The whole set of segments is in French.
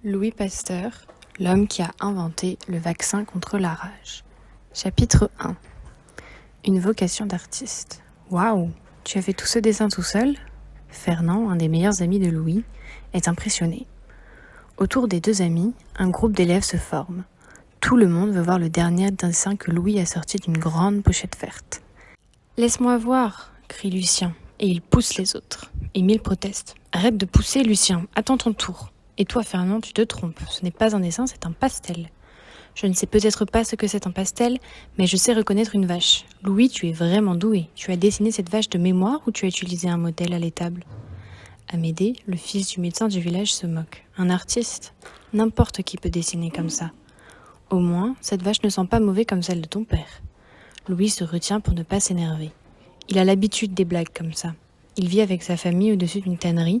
Louis Pasteur, l'homme qui a inventé le vaccin contre la rage. Chapitre 1. Une vocation d'artiste. Waouh, tu as fait tout ce dessin tout seul ? Fernand, un des meilleurs amis de Louis, est impressionné. Autour des deux amis, un groupe d'élèves se forme. Tout le monde veut voir le dernier dessin que Louis a sorti d'une grande pochette verte. « Laisse-moi voir !» crie Lucien, et il pousse les autres. Émile proteste. « Arrête de pousser, Lucien, attends ton tour. Et toi, Fernand, tu te trompes. Ce n'est pas un dessin, c'est un pastel. Je ne sais peut-être pas ce que c'est un pastel, mais je sais reconnaître une vache. Louis, tu es vraiment doué. Tu as dessiné cette vache de mémoire ou tu as utilisé un modèle à l'étable ? Amédée, le fils du médecin du village, se moque. Un artiste ? N'importe qui peut dessiner comme ça. Au moins, cette vache ne sent pas mauvais comme celle de ton père. Louis se retient pour ne pas s'énerver. Il a l'habitude des blagues comme ça. Il vit avec sa famille au-dessus d'une tannerie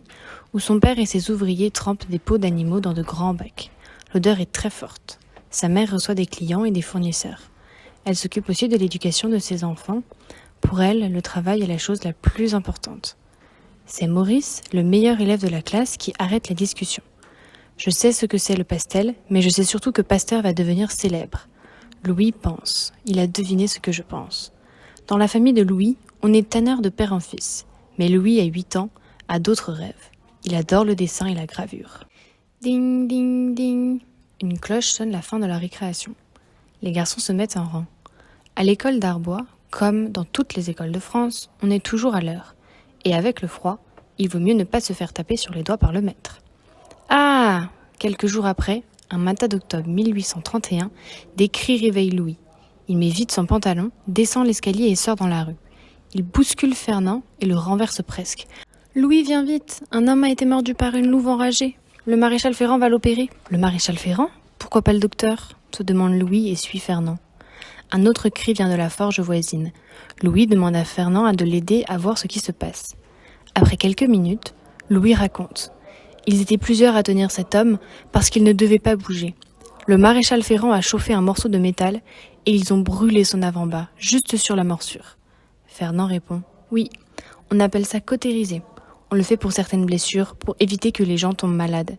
où son père et ses ouvriers trempent des peaux d'animaux dans de grands bacs. L'odeur est très forte. Sa mère reçoit des clients et des fournisseurs. Elle s'occupe aussi de l'éducation de ses enfants. Pour elle, le travail est la chose la plus importante. C'est Maurice, le meilleur élève de la classe, qui arrête la discussion. Je sais ce que c'est le pastel, mais je sais surtout que Pasteur va devenir célèbre. Louis pense. Il a deviné ce que je pense. Dans la famille de Louis, on est tanneur de père en fils. Mais Louis, à 8 ans, a d'autres rêves. Il adore le dessin et la gravure. Ding, ding, ding. Une cloche sonne la fin de la récréation. Les garçons se mettent en rang. À l'école d'Arbois, comme dans toutes les écoles de France, on est toujours à l'heure. Et avec le froid, il vaut mieux ne pas se faire taper sur les doigts par le maître. Ah ! Quelques jours après, un matin d'octobre 1831, des cris réveillent Louis. Il met vite son pantalon, descend l'escalier et sort dans la rue. Il bouscule Fernand et le renverse presque. « Louis, viens vite, un homme a été mordu par une louve enragée. Le maréchal Ferrand va l'opérer. »« Le maréchal Ferrand ? Pourquoi pas le docteur ?» se demande Louis et suit Fernand. Un autre cri vient de la forge voisine. Louis demande à Fernand de l'aider à voir ce qui se passe. Après quelques minutes, Louis raconte. Ils étaient plusieurs à tenir cet homme parce qu'il ne devait pas bouger. Le maréchal Ferrand a chauffé un morceau de métal et ils ont brûlé son avant-bras, juste sur la morsure. Fernand répond « Oui, on appelle ça cautériser. On le fait pour certaines blessures, pour éviter que les gens tombent malades.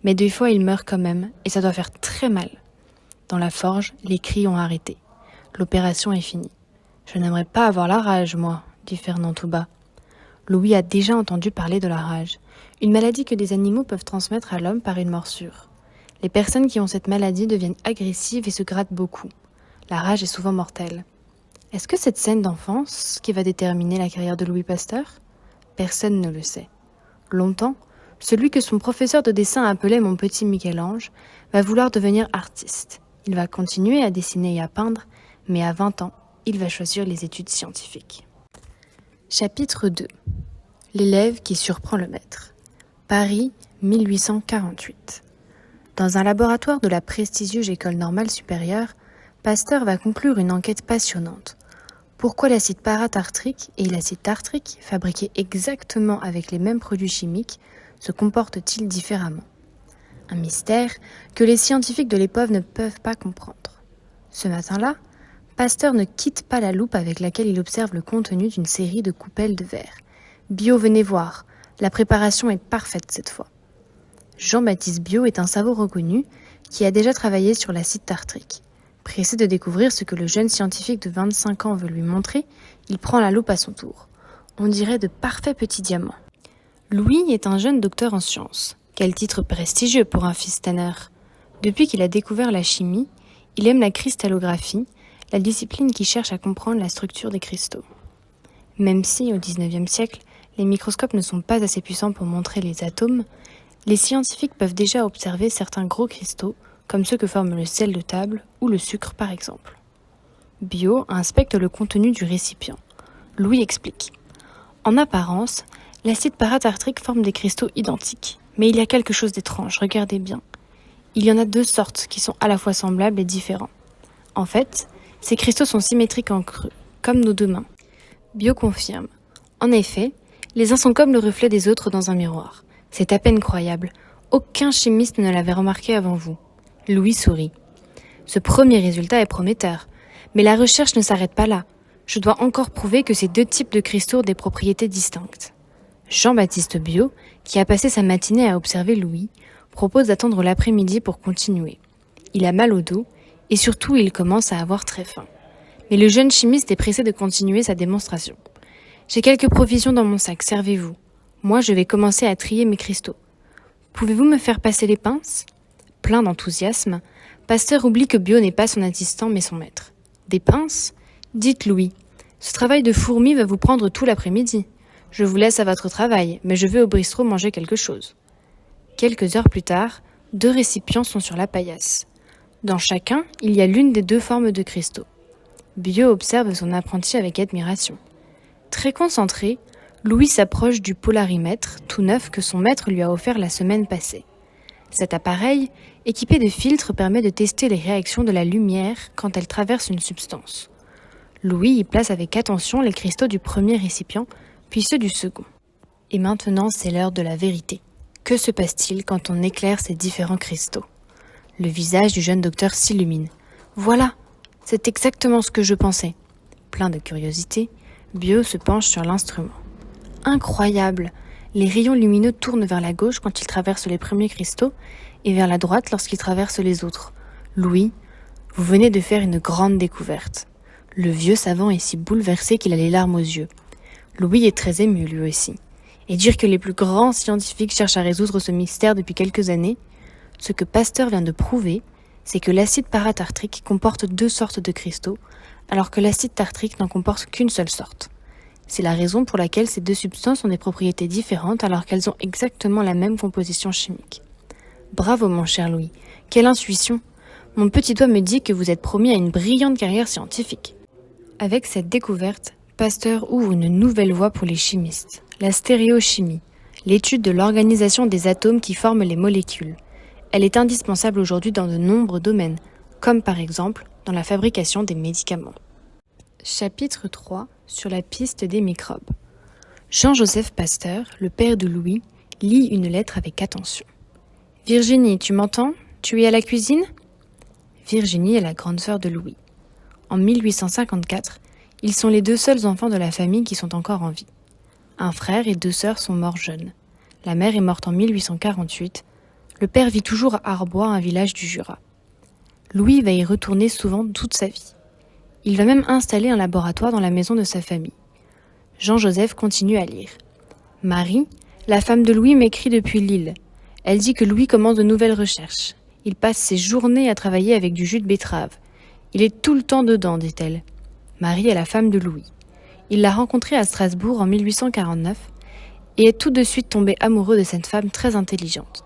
Mais des fois, ils meurent quand même, et ça doit faire très mal. » Dans la forge, les cris ont arrêté. L'opération est finie. « Je n'aimerais pas avoir la rage, moi, » dit Fernand tout bas. Louis a déjà entendu parler de la rage, une maladie que des animaux peuvent transmettre à l'homme par une morsure. Les personnes qui ont cette maladie deviennent agressives et se grattent beaucoup. La rage est souvent mortelle. Est-ce que cette scène d'enfance qui va déterminer la carrière de Louis Pasteur ? Personne ne le sait. Longtemps, celui que son professeur de dessin appelait mon petit Michel-Ange va vouloir devenir artiste. Il va continuer à dessiner et à peindre, mais à 20 ans, il va choisir les études scientifiques. Chapitre 2. L'élève qui surprend le maître. Paris, 1848. Dans un laboratoire de la prestigieuse École normale supérieure, Pasteur va conclure une enquête passionnante. Pourquoi l'acide paratartrique et l'acide tartrique, fabriqués exactement avec les mêmes produits chimiques, se comportent-ils différemment ? Un mystère que les scientifiques de l'époque ne peuvent pas comprendre. Ce matin-là, Pasteur ne quitte pas la loupe avec laquelle il observe le contenu d'une série de coupelles de verre. Bio, venez voir, la préparation est parfaite cette fois. Jean-Baptiste Biot est un savant reconnu qui a déjà travaillé sur l'acide tartrique. Pressé de découvrir ce que le jeune scientifique de 25 ans veut lui montrer, il prend la loupe à son tour. On dirait de parfaits petits diamants. Louis est un jeune docteur en sciences. Quel titre prestigieux pour un fils tanneur. Depuis qu'il a découvert la chimie, il aime la cristallographie, la discipline qui cherche à comprendre la structure des cristaux. Même si, au XIXe siècle, les microscopes ne sont pas assez puissants pour montrer les atomes, les scientifiques peuvent déjà observer certains gros cristaux, comme ceux que forment le sel de table ou le sucre par exemple. Biot inspecte le contenu du récipient. Louis explique. En apparence, l'acide paratartrique forme des cristaux identiques, mais il y a quelque chose d'étrange, regardez bien. Il y en a 2 sortes qui sont à la fois semblables et différents. En fait, ces cristaux sont symétriques en creux, comme nos 2 mains. Biot confirme. En effet, les uns sont comme le reflet des autres dans un miroir. C'est à peine croyable. Aucun chimiste ne l'avait remarqué avant vous. Louis sourit. Ce premier résultat est prometteur. Mais la recherche ne s'arrête pas là. Je dois encore prouver que ces 2 types de cristaux ont des propriétés distinctes. Jean-Baptiste Biot, qui a passé sa matinée à observer Louis, propose d'attendre l'après-midi pour continuer. Il a mal au dos et surtout il commence à avoir très faim. Mais le jeune chimiste est pressé de continuer sa démonstration. J'ai quelques provisions dans mon sac, servez-vous. Moi, je vais commencer à trier mes cristaux. Pouvez-vous me faire passer les pinces ? Plein d'enthousiasme, Pasteur oublie que Biot n'est pas son assistant mais son maître. Des pinces ? Dites Louis. Ce travail de fourmi va vous prendre tout l'après-midi. Je vous laisse à votre travail, mais je vais au bistrot manger quelque chose. Quelques heures plus tard, 2 récipients sont sur la paillasse. Dans chacun, il y a l'une des 2 formes de cristaux. Biot observe son apprenti avec admiration. Très concentré, Louis s'approche du polarimètre, tout neuf que son maître lui a offert la semaine passée. Cet appareil, équipé de filtres, permet de tester les réactions de la lumière quand elle traverse une substance. Louis y place avec attention les cristaux du premier récipient, puis ceux du second. Et maintenant, c'est l'heure de la vérité. Que se passe-t-il quand on éclaire ces différents cristaux ? Le visage du jeune docteur s'illumine. Voilà, c'est exactement ce que je pensais. Plein de curiosité, Biot se penche sur l'instrument. Incroyable ! Les rayons lumineux tournent vers la gauche quand ils traversent les premiers cristaux et vers la droite lorsqu'ils traversent les autres. Louis, vous venez de faire une grande découverte. Le vieux savant est si bouleversé qu'il a les larmes aux yeux. Louis est très ému lui aussi. Et dire que les plus grands scientifiques cherchent à résoudre ce mystère depuis quelques années, ce que Pasteur vient de prouver, c'est que l'acide paratartrique comporte 2 sortes de cristaux, alors que l'acide tartrique n'en comporte qu'une seule sorte. C'est la raison pour laquelle ces 2 substances ont des propriétés différentes alors qu'elles ont exactement la même composition chimique. Bravo mon cher Louis, quelle intuition! Mon petit doigt me dit que vous êtes promis à une brillante carrière scientifique. Avec cette découverte, Pasteur ouvre une nouvelle voie pour les chimistes, la stéréochimie, l'étude de l'organisation des atomes qui forment les molécules. Elle est indispensable aujourd'hui dans de nombreux domaines, comme par exemple dans la fabrication des médicaments. Chapitre 3 sur la piste des microbes. Jean-Joseph Pasteur, le père de Louis, lit une lettre avec attention. « Virginie, tu m'entends ? Tu es à la cuisine ?» Virginie est la grande sœur de Louis. En 1854, ils sont les 2 seuls enfants de la famille qui sont encore en vie. Un frère et 2 sœurs sont morts jeunes. La mère est morte en 1848. Le père vit toujours à Arbois, un village du Jura. Louis va y retourner souvent toute sa vie. Il va même installer un laboratoire dans la maison de sa famille. Jean-Joseph continue à lire. Marie, la femme de Louis, m'écrit depuis Lille. Elle dit que Louis commence de nouvelles recherches. Il passe ses journées à travailler avec du jus de betterave. Il est tout le temps dedans, dit-elle. Marie est la femme de Louis. Il l'a rencontrée à Strasbourg en 1849 et est tout de suite tombé amoureux de cette femme très intelligente.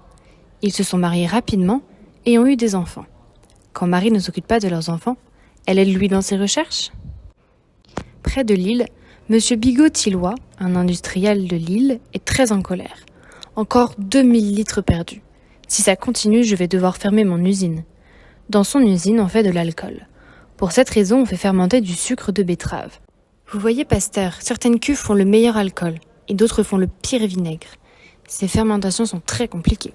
Ils se sont mariés rapidement et ont eu des enfants. Quand Marie ne s'occupe pas de leurs enfants, elle aide Louis dans ses recherches. Près de Lille, M. Bigot-Thilloy, un industriel de Lille, est très en colère. Encore 2000 litres perdus. Si ça continue, je vais devoir fermer mon usine. Dans son usine, on fait de l'alcool. Pour cette raison, on fait fermenter du sucre de betterave. Vous voyez, Pasteur, certaines cuves font le meilleur alcool et d'autres font le pire vinaigre. Ces fermentations sont très compliquées.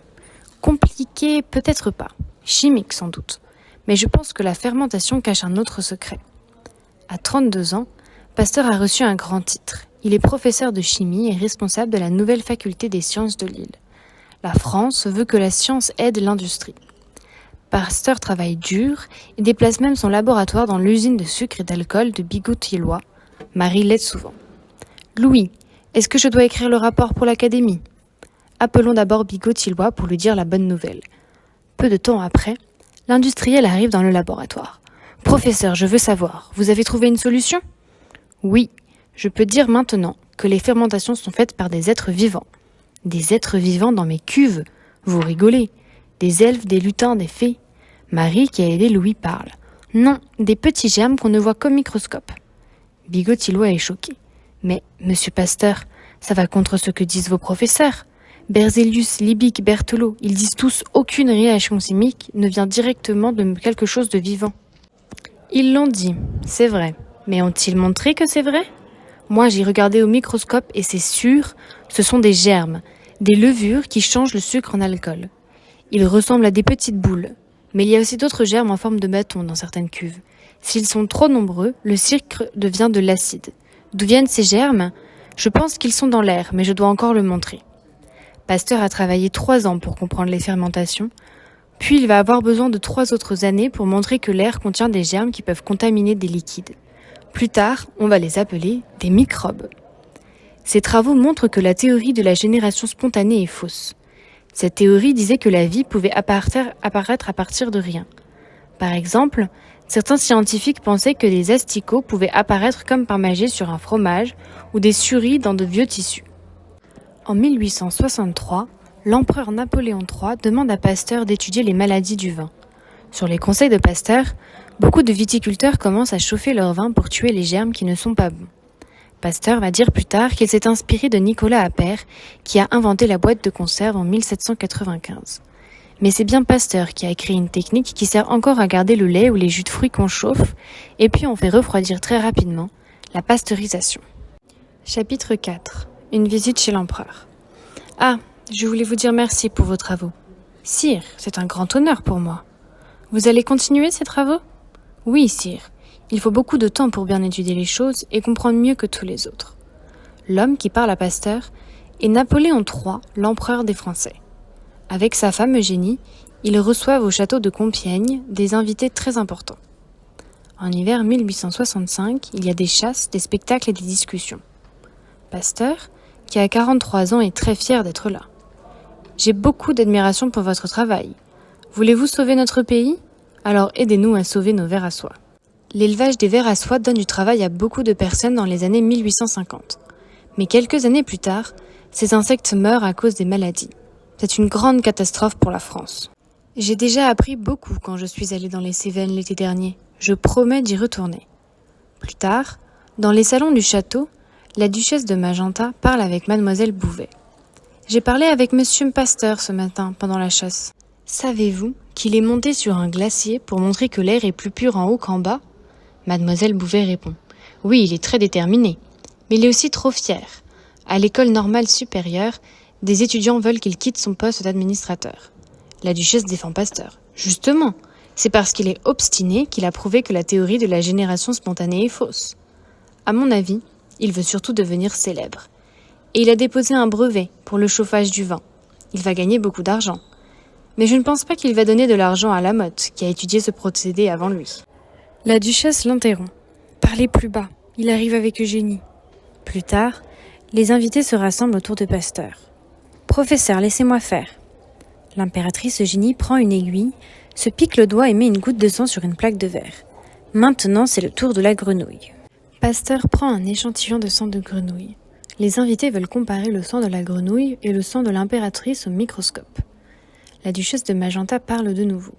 Compliquées, peut-être pas. Chimiques, sans doute. Mais je pense que la fermentation cache un autre secret. À 32 ans, Pasteur a reçu un grand titre. Il est professeur de chimie et responsable de la nouvelle faculté des sciences de Lille. La France veut que la science aide l'industrie. Pasteur travaille dur et déplace même son laboratoire dans l'usine de sucre et d'alcool de Bigot-Thilloy. Marie l'aide souvent. Louis, est-ce que je dois écrire le rapport pour l'académie ? Appelons d'abord Bigot-Thilloy pour lui dire la bonne nouvelle. Peu de temps après, l'industriel arrive dans le laboratoire. « Professeur, je veux savoir, vous avez trouvé une solution ?» Oui, je peux dire maintenant que les fermentations sont faites par des êtres vivants. Des êtres vivants dans mes cuves. Vous rigolez. Des elfes, des lutins, des fées. Marie, qui a aidé Louis, parle. Non, des petits germes qu'on ne voit qu'au microscope. Bigot-Thilloy est choqué. Mais, monsieur Pasteur, ça va contre ce que disent vos professeurs. Berzelius, Liebig, Berthelot, ils disent tous aucune réaction chimique ne vient directement de quelque chose de vivant. Ils l'ont dit, c'est vrai. Mais ont-ils montré que c'est vrai ? Moi, j'ai regardé au microscope et c'est sûr, ce sont des germes, des levures qui changent le sucre en alcool. Ils ressemblent à des petites boules. Mais il y a aussi d'autres germes en forme de bâton dans certaines cuves. S'ils sont trop nombreux, le sucre devient de l'acide. D'où viennent ces germes ? Je pense qu'ils sont dans l'air, mais je dois encore le montrer. Pasteur a travaillé 3 ans pour comprendre les fermentations, puis il va avoir besoin de 3 autres années pour montrer que l'air contient des germes qui peuvent contaminer des liquides. Plus tard, on va les appeler des microbes. Ces travaux montrent que la théorie de la génération spontanée est fausse. Cette théorie disait que la vie pouvait apparaître à partir de rien. Par exemple, certains scientifiques pensaient que des asticots pouvaient apparaître comme par magie sur un fromage ou des suris dans de vieux tissus. En 1863, l'empereur Napoléon III demande à Pasteur d'étudier les maladies du vin. Sur les conseils de Pasteur, beaucoup de viticulteurs commencent à chauffer leur vin pour tuer les germes qui ne sont pas bons. Pasteur va dire plus tard qu'il s'est inspiré de Nicolas Appert, qui a inventé la boîte de conserve en 1795. Mais c'est bien Pasteur qui a créé une technique qui sert encore à garder le lait ou les jus de fruits qu'on chauffe, et puis on fait refroidir très rapidement, la pasteurisation. Chapitre 4. Une visite chez l'empereur. Ah, je voulais vous dire merci pour vos travaux. Sire, c'est un grand honneur pour moi. Vous allez continuer ces travaux ? Oui, sire. Il faut beaucoup de temps pour bien étudier les choses et comprendre mieux que tous les autres. L'homme qui parle à Pasteur est Napoléon III, l'empereur des Français. Avec sa femme Eugénie, ils reçoivent au château de Compiègne des invités très importants. En hiver 1865, il y a des chasses, des spectacles et des discussions. Pasteur, qui a 43 ans, est très fier d'être là. J'ai beaucoup d'admiration pour votre travail. Voulez-vous sauver notre pays ? Alors aidez-nous à sauver nos vers à soie. L'élevage des vers à soie donne du travail à beaucoup de personnes dans les années 1850. Mais quelques années plus tard, ces insectes meurent à cause des maladies. C'est une grande catastrophe pour la France. J'ai déjà appris beaucoup quand je suis allée dans les Cévennes l'été dernier. Je promets d'y retourner. Plus tard, dans les salons du château, la duchesse de Magenta parle avec mademoiselle Bouvet. J'ai parlé avec monsieur Pasteur ce matin pendant la chasse. Savez-vous qu'il est monté sur un glacier pour montrer que l'air est plus pur en haut qu'en bas ? Mademoiselle Bouvet répond. Oui, il est très déterminé, mais il est aussi trop fier. À l'école normale supérieure, des étudiants veulent qu'il quitte son poste d'administrateur. La duchesse défend Pasteur. Justement, c'est parce qu'il est obstiné qu'il a prouvé que la théorie de la génération spontanée est fausse. À mon avis, il veut surtout devenir célèbre. Et il a déposé un brevet pour le chauffage du vin. Il va gagner beaucoup d'argent. Mais je ne pense pas qu'il va donner de l'argent à Lamotte, qui a étudié ce procédé avant lui. La duchesse l'interrompt. Parlez plus bas, il arrive avec Eugénie. Plus tard, les invités se rassemblent autour de Pasteur. Professeur, laissez-moi faire. L'impératrice Eugénie prend une aiguille, se pique le doigt et met une goutte de sang sur une plaque de verre. Maintenant, c'est le tour de la grenouille. Pasteur prend un échantillon de sang de grenouille. Les invités veulent comparer le sang de la grenouille et le sang de l'impératrice au microscope. La duchesse de Magenta parle de nouveau.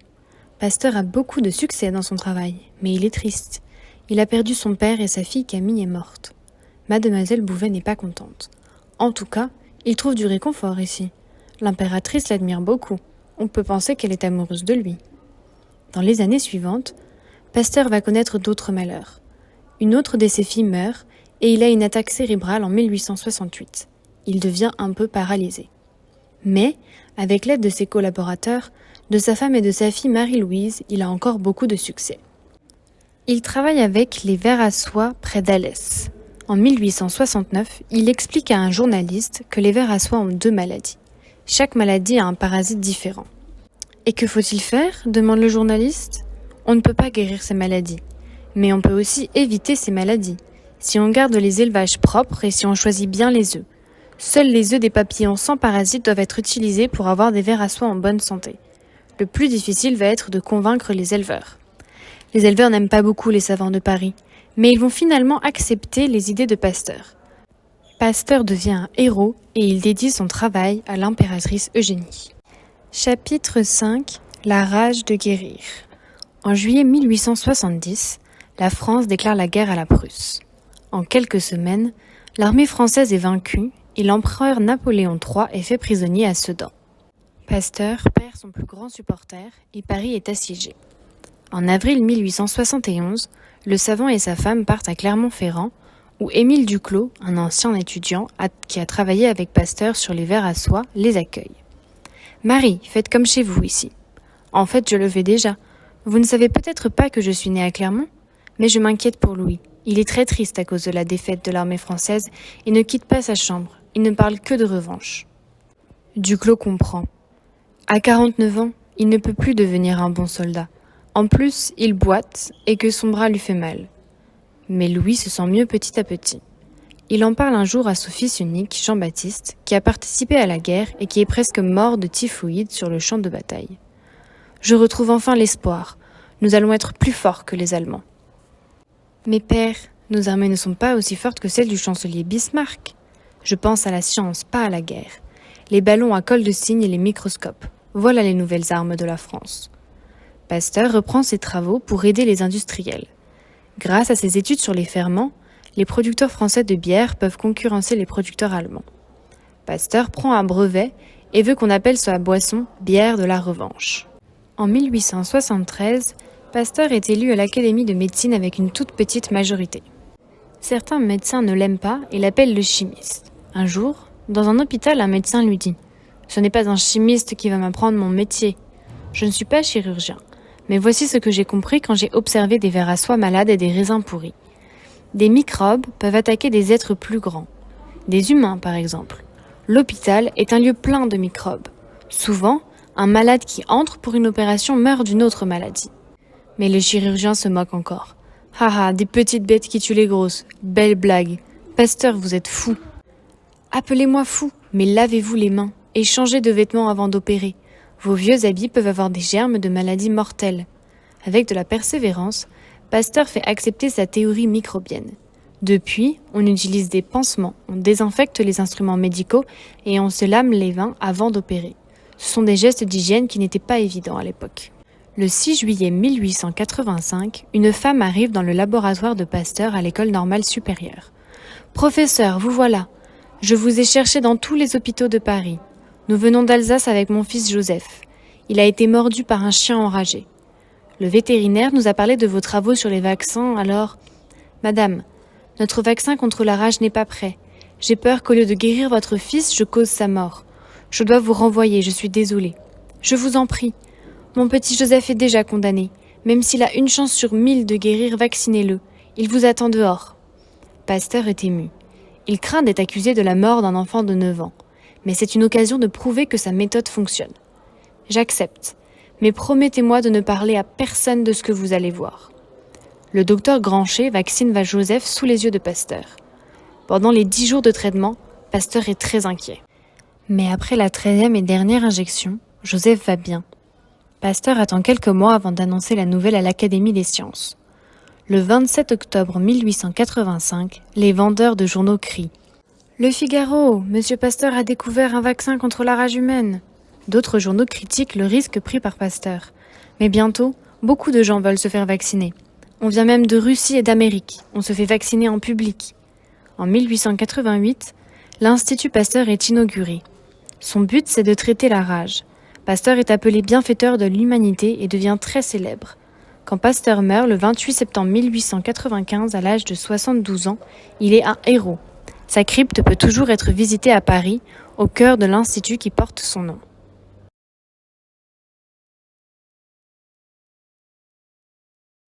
Pasteur a beaucoup de succès dans son travail, mais il est triste. Il a perdu son père et sa fille Camille est morte. Mademoiselle Bouvet n'est pas contente. En tout cas, il trouve du réconfort ici. L'impératrice l'admire beaucoup. On peut penser qu'elle est amoureuse de lui. Dans les années suivantes, Pasteur va connaître d'autres malheurs. Une autre de ses filles meurt et il a une attaque cérébrale en 1868. Il devient un peu paralysé. Mais, avec l'aide de ses collaborateurs, de sa femme et de sa fille Marie-Louise, il a encore beaucoup de succès. Il travaille avec les vers à soie près d'Alès. En 1869, il explique à un journaliste que les vers à soie ont 2 maladies. Chaque maladie a un parasite différent. « Et que faut-il faire ?» demande le journaliste. « On ne peut pas guérir ces maladies. Mais on peut aussi éviter ces maladies, si on garde les élevages propres et si on choisit bien les œufs. Seuls les œufs des papillons sans parasites doivent être utilisés pour avoir des vers à soie en bonne santé. Le plus difficile va être de convaincre les éleveurs. Les éleveurs n'aiment pas beaucoup les savants de Paris, mais ils vont finalement accepter les idées de Pasteur. Pasteur devient un héros et il dédie son travail à l'impératrice Eugénie. Chapitre 5. La rage de guérir. En juillet 1870, la France déclare la guerre à la Prusse. En quelques semaines, l'armée française est vaincue et l'empereur Napoléon III est fait prisonnier à Sedan. Pasteur perd son plus grand supporter et Paris est assiégé. En avril 1871, le savant et sa femme partent à Clermont-Ferrand où Émile Duclos, un ancien étudiant qui a travaillé avec Pasteur sur les vers à soie, les accueille. « Marie, faites comme chez vous ici. En fait, je le fais déjà. Vous ne savez peut-être pas que je suis née à Clermont, mais je m'inquiète pour Louis. Il est très triste à cause de la défaite de l'armée française et ne quitte pas sa chambre. Il ne parle que de revanche. » Duclos comprend. À 49 ans, il ne peut plus devenir un bon soldat. En plus, il boite et que son bras lui fait mal. Mais Louis se sent mieux petit à petit. Il en parle un jour à son fils unique, Jean-Baptiste, qui a participé à la guerre et qui est presque mort de typhoïde sur le champ de bataille. « Je retrouve enfin l'espoir. Nous allons être plus forts que les Allemands. » Mais père, nos armées ne sont pas aussi fortes que celles du chancelier Bismarck. Je pense à la science, pas à la guerre. Les ballons à colle de cygne et les microscopes. Voilà les nouvelles armes de la France. Pasteur reprend ses travaux pour aider les industriels. Grâce à ses études sur les ferments, les producteurs français de bière peuvent concurrencer les producteurs allemands. Pasteur prend un brevet et veut qu'on appelle sa boisson « bière de la revanche ». En 1873, Pasteur est élu à l'Académie de médecine avec une toute petite majorité. Certains médecins ne l'aiment pas et l'appellent le chimiste. Un jour, dans un hôpital, un médecin lui dit « Ce n'est pas un chimiste qui va m'apprendre mon métier. Je ne suis pas chirurgien, mais voici ce que j'ai compris quand j'ai observé des vers à soie malades et des raisins pourris. Des microbes peuvent attaquer des êtres plus grands, des humains par exemple. L'hôpital est un lieu plein de microbes. Souvent, un malade qui entre pour une opération meurt d'une autre maladie. Mais le chirurgien se moque encore. Haha, des petites bêtes qui tuent les grosses. Belle blague. Pasteur, vous êtes fou. Appelez-moi fou, mais lavez-vous les mains et changez de vêtements avant d'opérer. Vos vieux habits peuvent avoir des germes de maladies mortelles. Avec de la persévérance, Pasteur fait accepter sa théorie microbienne. Depuis, on utilise des pansements, on désinfecte les instruments médicaux et on se lame les mains avant d'opérer. Ce sont des gestes d'hygiène qui n'étaient pas évidents à l'époque. Le 6 juillet 1885, une femme arrive dans le laboratoire de Pasteur à l'École normale supérieure. « Professeur, vous voilà. Je vous ai cherché dans tous les hôpitaux de Paris. Nous venons d'Alsace avec mon fils Joseph. Il a été mordu par un chien enragé. Le vétérinaire nous a parlé de vos travaux sur les vaccins, alors... Madame, notre vaccin contre la rage n'est pas prêt. J'ai peur qu'au lieu de guérir votre fils, je cause sa mort. Je dois vous renvoyer, je suis désolée. Je vous en prie. Mon petit Joseph est déjà condamné. Même s'il a une chance sur 1000 de guérir, vaccinez-le. Il vous attend dehors. » Pasteur est ému. Il craint d'être accusé de la mort d'un enfant de 9 ans. Mais c'est une occasion de prouver que sa méthode fonctionne. « J'accepte. Mais promettez-moi de ne parler à personne de ce que vous allez voir. » Le docteur Granchet vaccine Joseph sous les yeux de Pasteur. Pendant les 10 jours de traitement, Pasteur est très inquiet. Mais après la 13e et dernière injection, Joseph va bien. Pasteur attend quelques mois avant d'annoncer la nouvelle à l'Académie des sciences. Le 27 octobre 1885, les vendeurs de journaux crient « Le Figaro, Monsieur Pasteur a découvert un vaccin contre la rage humaine !» D'autres journaux critiquent le risque pris par Pasteur. Mais bientôt, beaucoup de gens veulent se faire vacciner. On vient même de Russie et d'Amérique. On se fait vacciner en public. En 1888, l'Institut Pasteur est inauguré. Son but, c'est de traiter la rage. Pasteur est appelé bienfaiteur de l'humanité et devient très célèbre. Quand Pasteur meurt le 28 septembre 1895 à l'âge de 72 ans, il est un héros. Sa crypte peut toujours être visitée à Paris, au cœur de l'institut qui porte son nom.